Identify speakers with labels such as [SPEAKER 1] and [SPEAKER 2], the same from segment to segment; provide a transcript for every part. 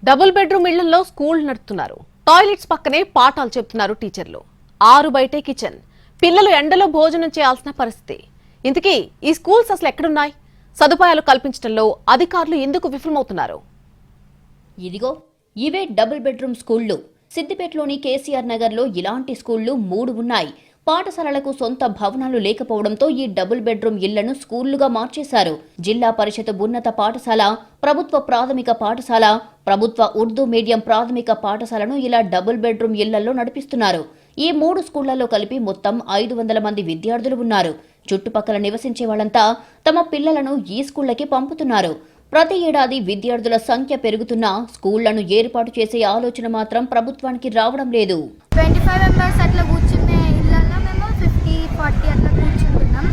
[SPEAKER 1] Double bedroom ఇళ్లలో school నడుపుతున్నారు. Toilets పక్కనే పాఠాలు చెప్తున్నారు టీచర్లు. 6 బయటే కిచెన్. పిల్లలు ఎండలో భోజనం చేయాల్సిన పరిస్థితి. ఇంతకీ ఈ స్కూల్స్ అసలు ఎక్కడున్నాయి? సదుపాయాలు కల్పించడంలో అధికారులు ఎందుకు విఫలమవుతున్నారు?
[SPEAKER 2] ఇదిగో ఇవే డబుల్ బెడ్రూమ్ స్కూళ్లు. సిద్దిపేటలోని కేసీఆర్ నగర్లో ఇలాంటి స్కూళ్లు 3 ఉన్నాయి. పాఠశాలలకు సొంత భవనాలు లేకపోవడంతో ఈ డబుల్ బెడ్రూమ్ ఇళ్లను స్కూళ్లుగా మార్చేశారు. జిల్లా పరిషత్ ఉన్నత పాఠశాల, ప్రభుత్వ ప్రాథమిక పాఠశాల, ప్రభుత్వ ఉర్దూ మీడియం ప్రాథమిక పాఠశాలను ఇలా డబుల్ బెడ్రూమ్ ఇళ్లలో నడిపిస్తున్నారు. ఈ 3 స్కూళ్లలో కలిపి మొత్తం 500 మంది విద్యార్థులు ఉన్నారు. చుట్టుపక్కల నివసించే వాళ్ళంతా తమ పిల్లలను ఈ స్కూళ్లకి పంపుతున్నారు. ప్రతి ఏడాది విద్యార్థుల సంఖ్య పెరుగుతున్నా స్కూళ్లను ఏర్పాటు చేసే ఆలోచన మాత్రం ప్రభుత్వానికి రావడం లేదు.
[SPEAKER 3] 25 మెంబర్స్ అట్లా కూర్చునే ఇళ్ళల్లో మేము 50-40 అట్లా కూర్చుంటున్నాం.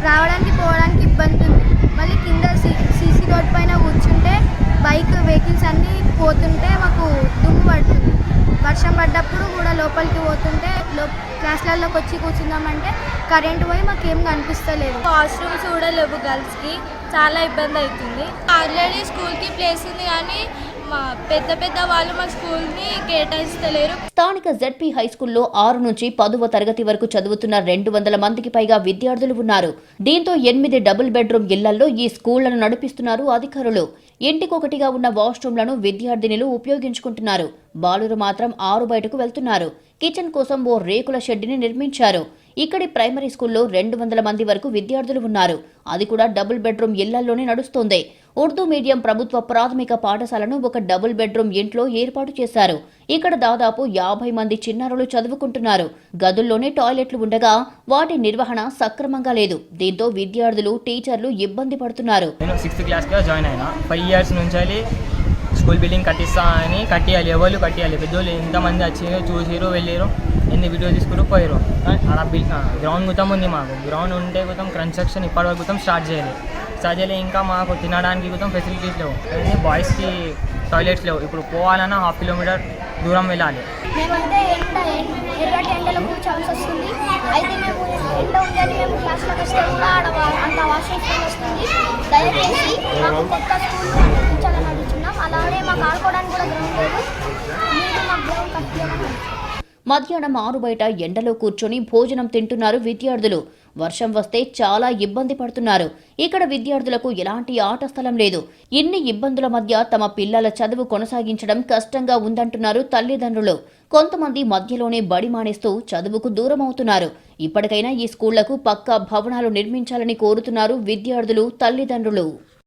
[SPEAKER 3] రావడానికి పోవడానికి ఇబ్బంది ఉంది. మళ్ళీ కింద సీసీ రోడ్ పైన కూర్చుంటే బైక్ వెహికల్స్ అన్నీ పోతుంటే మాకు దుమ్ము పడుతుంది. వర్షం పడ్డప్పుడు కూడా లోపలికి పోతుంటే క్లాస్లలోకి వచ్చి కూర్చుందామంటే కరెంటు పోయి మాకేం కనిపిస్తలేదు.
[SPEAKER 4] వాష్రూమ్స్ కూడా లేవు, గర్ల్స్కి చాలా ఇబ్బంది అవుతుంది. ఆల్రెడీ స్కూల్కి ప్లేస్ ఉంది కానీ పెద్ద వాళ్ళు మా స్కూల్ని కేటాయిస్తలేరు.
[SPEAKER 2] స్థానిక జెడ్పీ హై స్కూల్లో 6 నుంచి 10వ తరగతి వరకు చదువుతున్న 200 మందికి పైగా విద్యార్థులు ఉన్నారు. దీంతో 8 డబుల్ బెడ్రూమ్ ఇళ్లలో ఈ స్కూళ్లను నడిపిస్తున్నారు అధికారులు. ఇంటికొకటిగా ఉన్న వాష్రూమ్లను విద్యార్థినులు ఉపయోగించుకుంటున్నారు. బాలురు మాత్రం 6 బయటకు వెళ్తున్నారు. కిచెన్ కోసం ఓ రేకుల షెడ్డుని నిర్మించారు. ఇక్కడి ప్రైమరీ స్కూల్లో 200 మంది వరకు విద్యార్థులు ఉన్నారు. అది కూడా డబుల్ బెడ్రూమ్ ఇళ్లలోనే నడుస్తోంది. ఉర్దూ మీడియం ప్రభుత్వ ప్రాథమిక పాఠశాలను ఒక డబుల్ బెడ్రూమ్ ఇంట్లో ఏర్పాటు చేశారు. ఇక్కడ దాదాపు 50 మంది చిన్నారులు చదువుకుంటున్నారు. గదుల్లోనే టాయిలెట్లు ఉండగా వాటి నిర్వహణ సక్రమంగా లేదు. దీంతో విద్యార్థులు, టీచర్లు ఇబ్బంది పడుతున్నారు.
[SPEAKER 5] నేను 6th క్లాస్గా జాయిన్ అయినా. 5 years నుంచి స్కూల్ బిల్డింగ్ కట్టిస్తా అని కట్టియాలి, ఎవరు కట్టియాలి. పెద్దోళ్ళు ఎంతమంది వచ్చారో చూసిరు, వెళ్ళారు, ఎన్ని వీడియోలు తీసుకురు, పోయారు. అలా గ్రౌండ్ గుతం ఉంది. మాకు గ్రౌండ్ ఉంటే గుతం కన్స్ట్రక్షన్ ఇప్పటివరకు గుతం స్టార్ట్ చేయలేదు. ఇంకా మాకు తినడానికి గుతం ఫెసిలిటీస్ లేవు. కానీ బాయ్స్కి టాయిలెట్స్ లేవు. ఇప్పుడు పోవాలన్నా 1/2 kilometer దూరం వెళ్ళాలి.
[SPEAKER 3] మేమంటే ఎండలో కూర్చోవాల్సి వస్తుంది. అయితే మేము ఎండ ఉందని మేము క్లాస్లోకి వస్తే కూడా అంత వాష్రూమ్ వస్తుంది. దయచేసి మాకు కొత్త స్కూల్ కూర్చోాలని అడుగుతున్నాం. అలాగే మాకు ఆడుకోవడానికి కూడా గ్రౌండ్ లేదు. మీరు మాకు గ్రౌండ్ కట్టియాలని.
[SPEAKER 2] మధ్యాహ్నం 6 బయట ఎండలో కూర్చొని భోజనం తింటున్నారు విద్యార్థులు. వర్షం వస్తే చాలా ఇబ్బంది పడుతున్నారు. ఇక్కడ విద్యార్థులకు ఎలాంటి ఆట స్థలం లేదు. ఇన్ని ఇబ్బందుల మధ్య తమ పిల్లల చదువు కొనసాగించడం కష్టంగా ఉందంటున్నారు తల్లిదండ్రులు. కొంతమంది మధ్యలోనే బడి మానేస్తూ చదువుకు దూరం అవుతున్నారు. ఇప్పటికైనా ఈ స్కూళ్లకు పక్కా భవనాలు నిర్మించాలని కోరుతున్నారు విద్యార్థులు, తల్లిదండ్రులు.